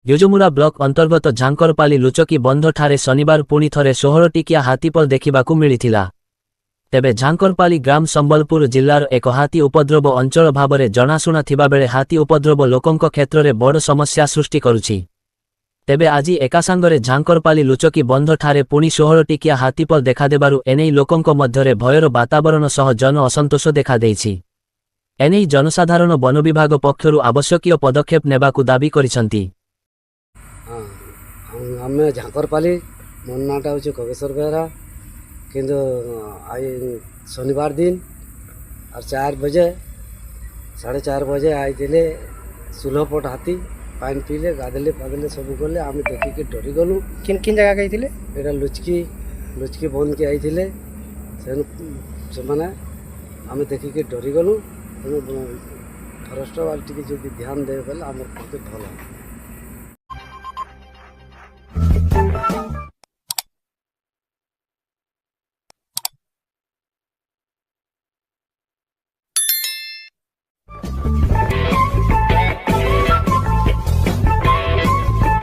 युजुमुरा block अंतर्गत झांकरपाली लुचकी बंध ठारे शनिवार पुणी थरे 16 टिकिया हाथीपल देखिबाकू मिलिथिला। तेबे झांकरपाली ग्राम संबलपुर जिल्लार एक हाथी उपद्रव अंचल भावरे जनाशुना थिबा बेले हाथी उपद्रव लोकंक क्षेत्ररे बड़ समस्या सृष्टि करुछि। तेबे आज एकासांगरे झांकरपाली लुचकी बंध ठारे पुणी 16 टिकिया हाथीपल देखादेबारु एनेई लोकंक मध्यरे भयर वातावरण सह जन असंतोष देखा देइछि। एनेई जनसाधारण वन विभाग पक्षरु आवश्यकीय पदक्षेप नेबाकू दाबी करिसंती। आम झांकरपाली मोर नाटा हूँ खगेश्वर बेहरा किंतु आज शनिवार दिन और 4 बजे 4:30 बजे आईले 16 फुट हाथी पानी पीले गाधले पाधले सब गले आम देखिक डरी गलु। किन किन जगह गई थे? यहाँ लुचकी बंद के आईले से मैंने आम देखिक डरी गलु। तेणु फरेस्ट वाले टी ध्यान देवे बोले आम भल।